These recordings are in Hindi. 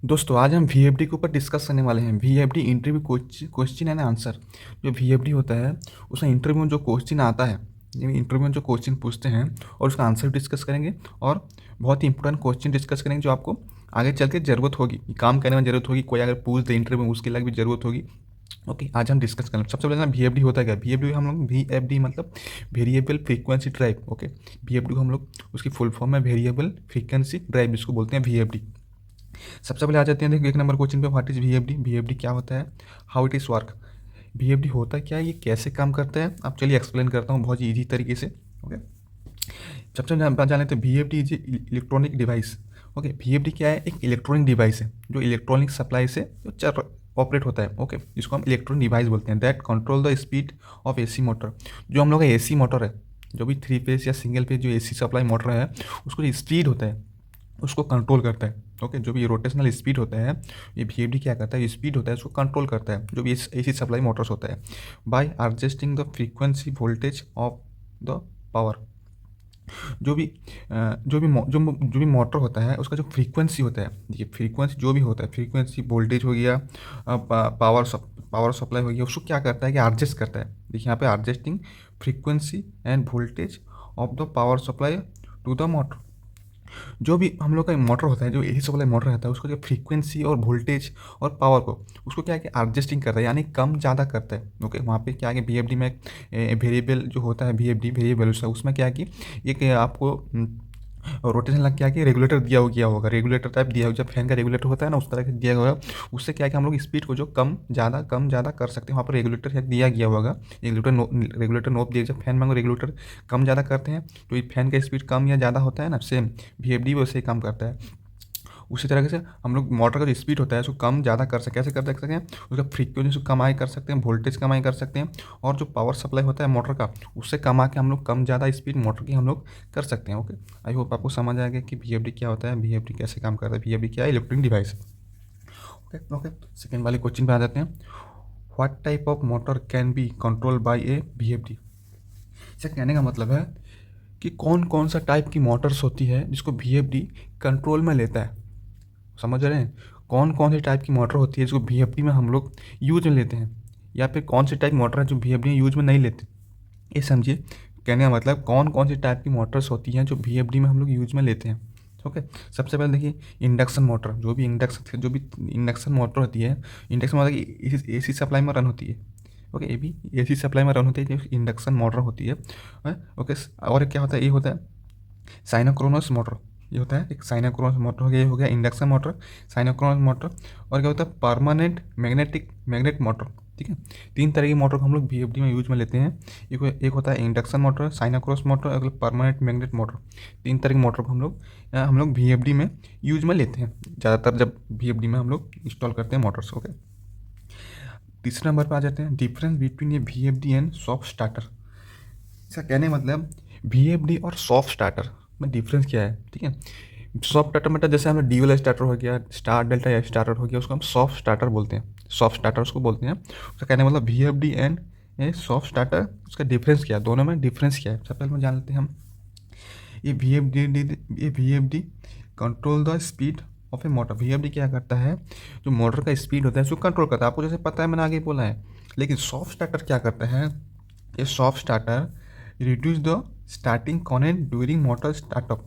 दोस्तों आज हम वीएफडी के ऊपर डिस्कस करने वाले हैं। VFD interview question and answer. जो वीएफडी होता है उसमें इंटरव्यू में जो क्वेश्चन आता है, इंटरव्यू में जो क्वेश्चन पूछते हैं और उसका आंसर डिस्कस करेंगे और बहुत ही इंपॉर्टेंट क्वेश्चन डिस्कस करेंगे जो आपको आगे चल के ज़रूरत होगी, काम करने में ज़रूरत होगी। कोई अगर पूछ दे इंटरव्यू में उसके लिए भी ज़रूरत होगी। ओके, आज हम डिस्कस करें। सबसे पहले ना वीएफडी होता है क्या। वीएफडी हम लोग वीएफडी मतलब variable frequency drive. Okay, VFD को हम लोग उसकी फुल फॉर्म में वेरिएबल फ्रीक्वेंसी ड्राइव जिसको बोलते हैं वीएफडी। सबसे पहले आ जाते हैं, देखिए एक नंबर क्वेश्चन पे, व्हाट इज वीएफडी। वीएफडी क्या होता है, how it is work. VFD होता क्या है, ये कैसे काम करता है, अब चलिए एक्सप्लेन करता हूँ बहुत ईजी तरीके से। ओके, सबसे जान लेते हैं VFD is electronic device. Okay, VFD क्या है, एक इलेक्ट्रॉनिक डिवाइस है जो इलेक्ट्रॉनिक सप्लाई से ऑपरेट होता है। ओके, इसको हम इलेक्ट्रॉनिक डिवाइस बोलते हैं। That control the speed of AC motor. जो हम लोग का एसी मोटर है, जो भी 3 फेज या सिंगल फेज जो एसी सप्लाई मोटर है, उसको जो स्पीड होता है उसको कंट्रोल करता है। ओके, जो भी रोटेशनल स्पीड होता है, ये वीएफडी क्या करता है, ये स्पीड होता है उसको कंट्रोल करता है, जो भी एसी सप्लाई मोटर्स होता है, bye adjusting the frequency voltage of the power. जो भी जो भी मोटर होता है उसका जो फ्रीक्वेंसी होता है, ये फ्रीक्वेंसी जो भी होता है, फ्रीक्वेंसी वोल्टेज हो गया, पावर सप्लाई हो गया, उसको क्या करता है कि एडजस्ट करता है। देखिए यहाँ पे adjusting frequency and voltage of the power supply to the motor. जो भी हम लोग का मोटर होता है, जो एसी सप्लाई मोटर रहता है, उसको जो फ्रीक्वेंसी और वोल्टेज और पावर को उसको क्या है कि एडजस्टिंग करता है, यानी कम ज़्यादा करता है। ओके, वहाँ पे क्या है कि वीएफडी में वेरिएबल जो होता है, वीएफडी वेरिएबल उसमें क्या है कि एक आपको रोटेशन लग क्या कि रेगुलेटर दिया होगा, रेगुलेटर टाइप दिया होगा, जब फैन का रेगुलेटर होता है ना उस तरह का दिया हुआ है। उससे क्या है कि हम लोग स्पीड को जो कम ज़्यादा कर सकते हैं। वहाँ पर रेगुलेटर दिया गया होगा, रेगुलेटर नोब दिया, जब फैन में रेगुलेटर कम ज़्यादा करते हैं तो फैन का स्पीड कम या ज़्यादा होता है ना, सेम वीएफडी वैसे ही काम करता है। उसी तरह से हम लोग मोटर का जो स्पीड होता है उसको कम ज़्यादा कर सकते, कैसे कर सकते हैं, उसका फ्रीक्वेंसी कमाई कर सकते हैं, वोल्टेज कमाई कर सकते हैं, और जो पावर सप्लाई होता है मोटर का उससे कमा के हम लोग कम ज़्यादा स्पीड मोटर की हम लोग कर सकते हैं। ओके, आई होप आपको समझ आ गया कि वीएफडी क्या होता है, वीएफडी कैसे काम करता है। वीएफडी क्या है, electronic device. Okay okay, second वाले क्वेश्चन पे आ जाते हैं। What type of motor can be control by A VFD. इसका कहने का मतलब है कि कौन कौन सा टाइप की मोटर्स होती है जिसको वीएफडी कंट्रोल में लेता है। समझ रहे हैं, कौन कौन सी टाइप की मोटर होती है जिसको वीएफडी में हम लोग यूज में लेते हैं, या फिर कौन सी टाइप मोटर है जो वीएफडी में यूज में नहीं लेते। ये समझिए, कहने का मतलब कौन कौन सी टाइप की मोटर्स होती हैं जो वीएफडी में हम लोग यूज में लेते हैं। ओके, सबसे पहले देखिए इंडक्शन मोटर। जो भी इंडक्शन मोटर होती है, इंडक्शन मोटर एसी सप्लाई में रन होती है। ओके, ये भी एसी सप्लाई में रन होती है, जो इंडक्शन मोटर होती है। ओके, और क्या होता है, ये होता है साइनोक्रोनस मोटर। ये होता है एक साइनोक्रोनस मोटर हो गया, ये हो गया इंडक्शन मोटर, साइनोक्रोनस मोटर। और क्या होता है, परमानेंट मैग्नेट मोटर। ठीक है, 3 तरह की मोटर को हम लोग वीएफडी में यूज में लेते हैं। एक होता है इंडक्शन मोटर, साइनोक्रोनस मोटर और परमानेंट मैग्नेट मोटर। 3 तरह की मोटर को हम लोग वीएफडी में यूज में लेते हैं ज़्यादातर, जब वीएफडी में हम लोग इंस्टॉल करते हैं मोटर्स। ओके, तीसरे नंबर पर आ जाते हैं, difference between A VFD and soft starter. इसका कहने का मतलब वीएफडी और सॉफ्ट स्टार्टर में डिफरेंस क्या है। ठीक है, सॉफ्ट स्टार्टर मतलब जैसे हमें ड्यूअल स्टार्टर हो गया, स्टार डेल्टा स्टार्टर हो गया, उसको हम सॉफ्ट स्टार्टर बोलते हैं, सॉफ्ट स्टार्टर उसको बोलते हैं। उसका कहने का मतलब VFD and A soft starter, उसका डिफरेंस क्या है, दोनों में डिफरेंस क्या है, सबसे पहले जान लेते हैं हम। ये VFD control the speed of A motor. VFD क्या करता है, जो मोटर का स्पीड होता है उसको कंट्रोल करता है, आपको जैसे पता है, मैंने आगे बोला है। लेकिन सॉफ्ट स्टार्टर क्या करता है, ये soft starter reduce the starting current during motor startup.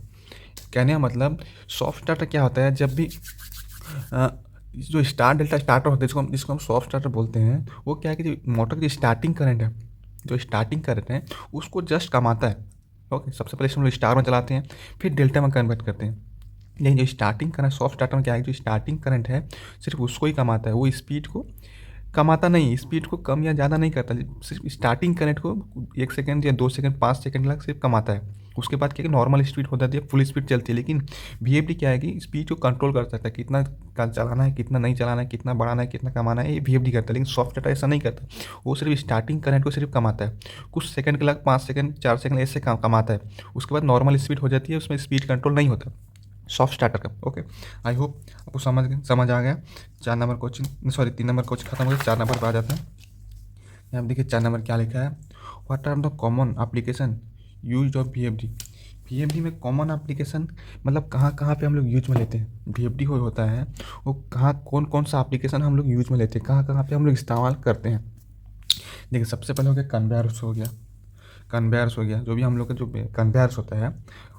कहने का मतलब सॉफ्ट स्टार्टर क्या होता है, जब भी जो स्टार डेल्टा स्टार्टर होता है, जिसको हम सॉफ्ट स्टार्टर बोलते हैं, वो क्या है कि जो मोटर की स्टार्टिंग करंट है, जो स्टार्टिंग करंट है उसको जस्ट कमाता है। ओके, सबसे पहले हम लोग स्टार में चलाते हैं, फिर डेल्टा में कन्वर्ट करते हैं। लेकिन जो स्टार्टिंग करंट सॉफ्ट स्टार्टर में क्या है, जो स्टार्टिंग करंट है सिर्फ उसको ही कमाता है, वो स्पीड को कमाता नहीं, स्पीड को कम या ज़्यादा नहीं करता, सिर्फ स्टार्टिंग करंट को 1 सेकंड या 2 सेकंड 5 सेकंड लग सिर्फ कमाता है। उसके बाद क्या कि नॉर्मल स्पीड हो जाती है, फुल स्पीड चलती है। लेकिन वीएफडी क्या है कि स्पीड को कंट्रोल कर सकता है, कितना चलाना है, कितना नहीं चलाना है, कितना बढ़ाना है, कितना कमाना है, ये वीएफडी करता है। लेकिन सॉफ्ट डाटा ऐसा नहीं करता, वो सिर्फ स्टार्टिंग करंट को सिर्फ कमाता है, कुछ सेकंड के लग 5 सेकंड 4 सेकंड ऐसे कमाता है। उसके बाद नॉर्मल स्पीड हो जाती है, उसमें स्पीड कंट्रोल नहीं होता सॉफ्ट स्टार्टर का। ओके, आई होप आपको समझ आ गया। 4 number question, sorry 3 number question खत्म हो गया, 4 नंबर पर आ जाता है। यहाँ देखिए 4 नंबर क्या लिखा है, what are the common application use of VFD. VFD में कॉमन एप्लीकेशन मतलब कहाँ कहाँ पे हम लोग यूज में लेते हैं, VFD हो होता है वो कहाँ कौन कौन सा एप्लीकेशन हम लोग यूज में लेते हैं, कहाँ कहाँ पे हम लोग इस्तेमाल करते हैं। देखिए सबसे पहले हो गया कन्वेयर्स हो गया, कन्वेयर्स हो गया, जो भी हम लोग का जो कन्वेयर्स होता है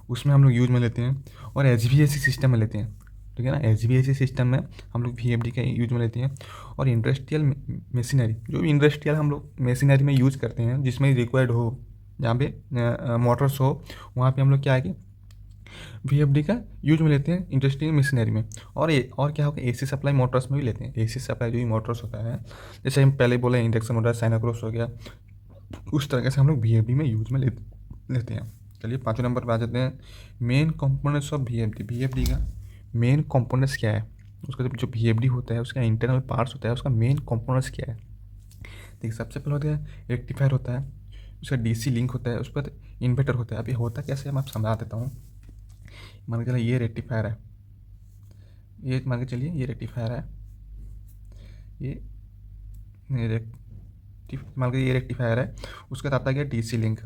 उसमें हम लोग यूज में लेते हैं, और HVAC सिस्टम में लेते हैं, ठीक है ना। HVAC सिस्टम में हम लोग VFD का यूज में लेते हैं। और इंडस्ट्रियल मशीनरी, जो भी इंडस्ट्रियल हम लोग मशीनरी में यूज करते हैं जिसमें रिक्वायर्ड हो, जहाँ पे मोटर्स हो, वहाँ पे हम लोग क्या है कि VFD का यूज में लेते हैं इंडस्ट्रियल मशीनरी में। और क्या होगा, AC सप्लाई मोटर्स में भी लेते हैं। AC सप्लाई जो भी मोटर्स होता है, जैसे हम पहले बोले इंडक्शन मोटर, साइनोक्रॉस हो गया, उस तरह से हम लोग VFD में यूज में लेते हैं। चलिए 5वें नंबर पर आ जाते हैं, main components of VFD। VFD का मेन कंपोनेंट्स क्या है, उसका जो VFD होता है उसका इंटरनल पार्ट्स होता है, उसका मेन कंपोनेंट्स क्या है। देखिए सबसे पहले होता है रेक्टिफायर होता है, उसका DC लिंक होता है, उस पर इन्वर्टर होता है। अभी होता कैसे, मैं आप समझा देता हूँ। मान के चलिए ये रेक्टिफायर है, ये मान के चलिए ये रेक्टिफायर है, ये मान के ये रेक्टिफायर है, उसका आता गया DC लिंक,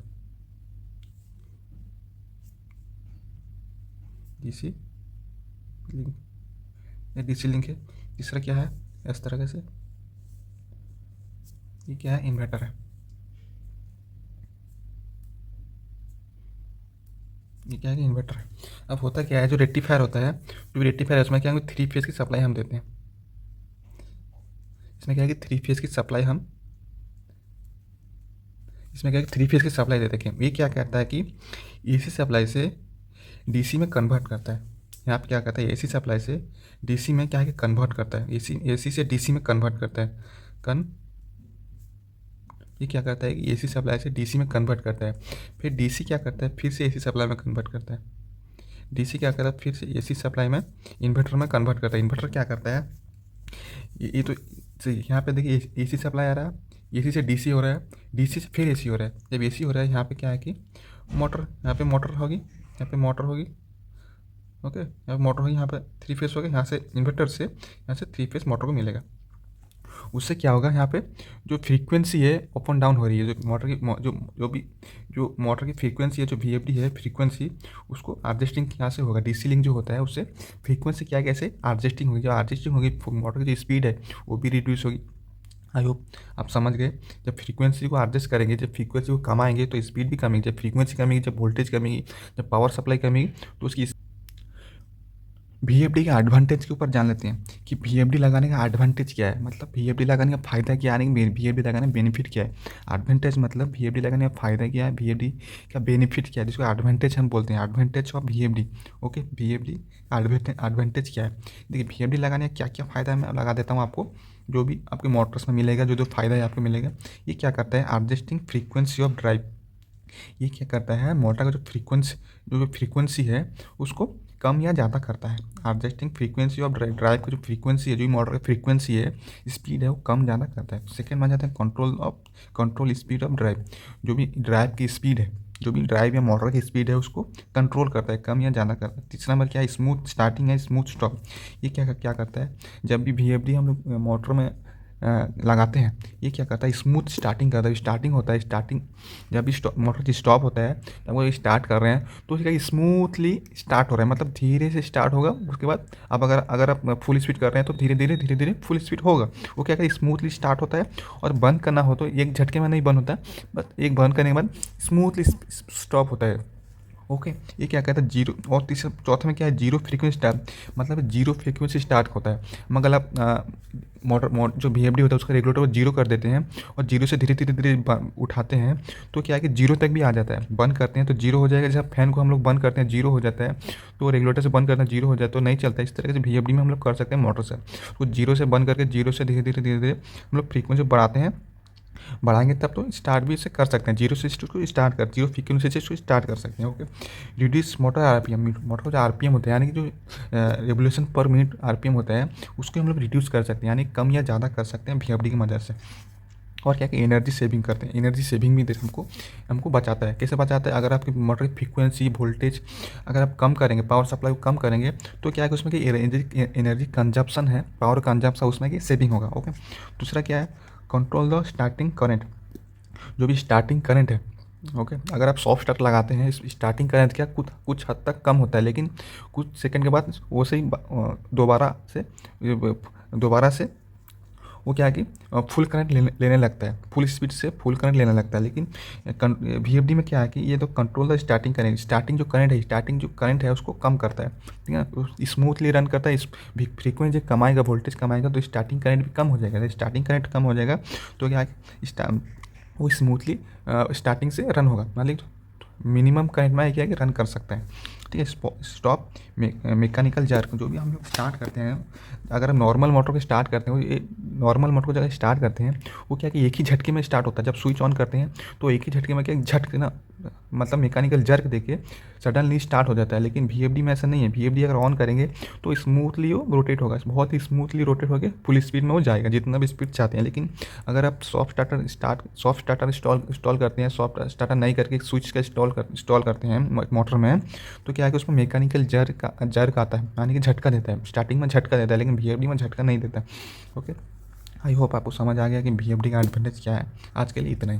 DC लिंक, ये DC लिंक है। तीसरा क्या है, इस तरह से ये क्या है, इन्वर्टर है। ये क्या है कि इन्वर्टर है। अब होता क्या है, जो रेक्टिफायर होता है, जो रेक्टिफायर है उसमें क्या है, 3 फेज़ की सप्लाई हम देते हैं। इसमें क्या है कि 3 फेज़ की सप्लाई हम इसमें क्या है कि 3 फेज़ की सप्लाई देते हैं। ये क्या कहता है कि AC सप्लाई से DC में कन्वर्ट करता है। यहाँ पे क्या कहता है, AC सप्लाई से DC में क्या है कि कन्वर्ट करता है, AC से DC में कन्वर्ट करता है। ये क्या करता है कि AC सप्लाई से DC में कन्वर्ट करता है, फिर DC क्या करता है, फिर से AC सप्लाई में कन्वर्ट करता है। DC क्या करता है, फिर से AC सप्लाई में इन्वर्टर में कन्वर्ट करता है। इन्वर्टर क्या करता है, ये तो यहाँ पे देखिए AC सप्लाई आ रहा है, AC से DC हो रहा है, DC से फिर AC हो रहा है। जब AC हो रहा है, यहाँ पे क्या है कि मोटर, यहाँ पे मोटर होगी, यहाँ पे मोटर होगी, ओके, यहाँ पे मोटर होगी, यहाँ पे 3 फेस होगा, यहाँ से इन्वर्टर से यहाँ से 3 फेस मोटर को मिलेगा। उससे क्या होगा, यहाँ पे जो फ्रीक्वेंसी है अप एंड डाउन हो रही है, जो मोटर की जो मोटर की फ्रीक्वेंसी है, जो VFD है फ्रीक्वेंसी, उसको एडजस्टिंग यहाँ से होगा। DC लिंक जो होता है उससे फ्रीक्वेंसी क्या कैसे एडजस्टिंग होगी, जो एडजस्टिंग होगी मोटर की जो स्पीड है वो भी रिड्यूस होगी। आई होप आप समझ गए। जब फ्रीक्वेंसी को एडजस्ट करेंगे, जब फ्रीक्वेंसी को कमाएंगे तो स्पीड भी कमेगी, जब फ्रीक्वेंसी कमेगी, जब वोल्टेज कमेगी, जब पावर सप्लाई कमेगी तो उसकी VFD के एडवांटेज के ऊपर जान लेते हैं कि VFD लगाने का एडवांटेज क्या है, मतलब VFD लगाने का फ़ायदा क्या है, VFD लगाने का बेनिफिट क्या है। एडवांटेज मतलब VFD लगाने का फ़ायदा क्या है, VFD का बेनिफिट क्या है, जिसको एडवांटेज हम बोलते हैं, advantage of VFD। Okay, VFD advantage क्या है। देखिए VFD लगाने का क्या क्या फ़ायदा है, मैं लगा देता हूँ आपको, जो भी आपके मोटर्स में मिलेगा, जो जो फ़ायदा है आपको मिलेगा। ये क्या करता है, एडजस्टिंग फ्रीक्वेंसी ऑफ ड्राइव। ये क्या करता है, मोटर का जो फ्रीक्वेंसी है उसको कम या ज़्यादा करता है। एडजस्टिंग फ्रीक्वेंसी ऑफ ड्राइव का जो फ्रीक्वेंसी है, जो मोटर की फ्रीक्वेंसी है, स्पीड है, वो कम ज़्यादा करता है। सेकेंड में जाते हैं कंट्रोल स्पीड ऑफ ड्राइव। जो भी ड्राइव की स्पीड है, जो भी ड्राइव या मोटर की स्पीड है उसको कंट्रोल करता है, कम या ज़्यादा करता है। तीसरा नंबर क्या है, स्मूथ स्टार्टिंग है, स्मूथ स्टॉप। ये क्या करता है, जब भी VFD हम लोग मोटर में लगाते हैं, ये क्या करता है, स्मूथ स्टार्टिंग करता है। स्टार्टिंग होता है, स्टार्टिंग जब भी मोटर स्टॉप होता है, जब वो स्टार्ट कर रहे हैं तो उसका स्मूथली स्टार्ट हो रहा है, मतलब धीरे से स्टार्ट होगा। उसके बाद अब अगर आप फुल स्पीड कर रहे हैं तो धीरे धीरे फुल स्पीड होगा। वो क्या करता है, स्मूथली स्टार्ट होता है, और बंद करना हो तो एक झटके में नहीं बंद होता है, बस एक बंद करने के बाद स्मूथली स्टॉप होता है। ओके, ये क्या कहता है, जीरो। और तीसरा चौथे में क्या है, जीरो फ्रीक्वेंसी स्टार्ट, मतलब जीरो फ्रीक्वेंसी स्टार्ट होता है। मगर आप मोटर जो VFD होता है उसका रेगुलेटर को जीरो कर देते हैं, और जीरो से धीरे धीरे उठाते हैं तो क्या है कि जीरो तक भी आ जाता है। बंद करते हैं तो जीरो हो जाएगा, जैसे फैन को हम लोग बंद करते हैं जीरो हो जाता है, तो रेगुलेटर से बंद करते हैं जीरो हो जाता है, तो नहीं चलता है। इस तरह से VFD में हम लोग कर सकते हैं मोटर से, तो जीरो से बंद करके जीरो से धीरे धीरे हम लोग फ्रीक्वेंसी बढ़ाते हैं, बढ़ाएंगे तब तो स्टार्ट भी इसे कर सकते हैं। जीरो से इसको स्टार्ट कर, जीरो फ्रीक्वेंसी से इसको स्टार्ट कर सकते हैं। Okay, reduce motor RPM, motor का जो RPM होता है, यानी कि जो रेवोल्यूशन पर मिनट RPM होता है, उसको हम लोग रिड्यूस कर सकते हैं, यानी कम या ज़्यादा कर सकते हैं VFD की मदद से। और क्या कि एनर्जी सेविंग करते हैं, एनर्जी सेविंग भी हमको बचाता है। कैसे बचाता है, अगर आपकी मोटर की फ्रीक्वेंसी वोल्टेज अगर आप कम करेंगे, पावर सप्लाई को कम करेंगे, तो क्या है कि उसमें कि एनर्जी कंजप्शन है, पावर कंजप्शन, उसमें कि सेविंग होगा। ओके, दूसरा क्या है, कंट्रोल द स्टार्टिंग करंट। जो भी स्टार्टिंग करंट है, ओके, अगर आप सॉफ्ट स्टार्टर लगाते हैं, स्टार्टिंग करंट क्या कुछ कुछ हद तक कम होता है, लेकिन कुछ सेकंड के बाद वो सही दोबारा से वो क्या है कि फुल करंट लेने लगता है, फुल स्पीड से फुल करंट लेने लगता है। लेकिन वीएफडी में क्या है कि ये तो control the starting current, starting जो करंट है उसको कम करता है, ठीक है, स्मूथली रन करता है। इस फ्रीक्वेंसी कमाएगा, वोल्टेज कमाएगा, तो स्टार्टिंग करंट भी कम हो जाएगा। स्टार्टिंग करंट कम हो जाएगा तो क्या है कि वो स्मूथली स्टार्टिंग से रन होगा, मतलब मिनिमम करंट में क्या है कि रन कर सकता है, ठीक है। स्टॉप मैकेनिकल जर्क, जो भी हम लोग स्टार्ट करते हैं, अगर हम नॉर्मल मोटर को स्टार्ट करते हैं, ये नॉर्मल मोटर को जब स्टार्ट करते हैं वो क्या कि एक ही झटके में स्टार्ट होता है। जब स्विच ऑन करते हैं तो एक ही झटके में क्या झटके ना, मतलब मैकेनिकल जर्क देके सडनली स्टार्ट हो जाता है। लेकिन वीएफडी में ऐसा नहीं है, वीएफडी अगर ऑन करेंगे तो स्मूथली वो रोटेट होगा, बहुत ही स्मूथली रोटेट होकर फुल स्पीड में वो जाएगा जितना भी स्पीड चाहते हैं। लेकिन अगर आप सॉफ्ट स्टार्टर इंस्टॉल करते हैं, सॉफ्ट स्टार्टर नहीं करके स्विच का इंस्टॉल करते हैं मोटर में, तो क्या है कि उसमें मैकेनिकल जर्क आता है, यानी कि झटका देता है, स्टार्टिंग में झटका देता है, लेकिन वीएफडी में झटका नहीं देता। ओके, आई होप आपको समझ आ गया कि वीएफडी का एडवांटेज क्या है। आज के लिए इतना ही।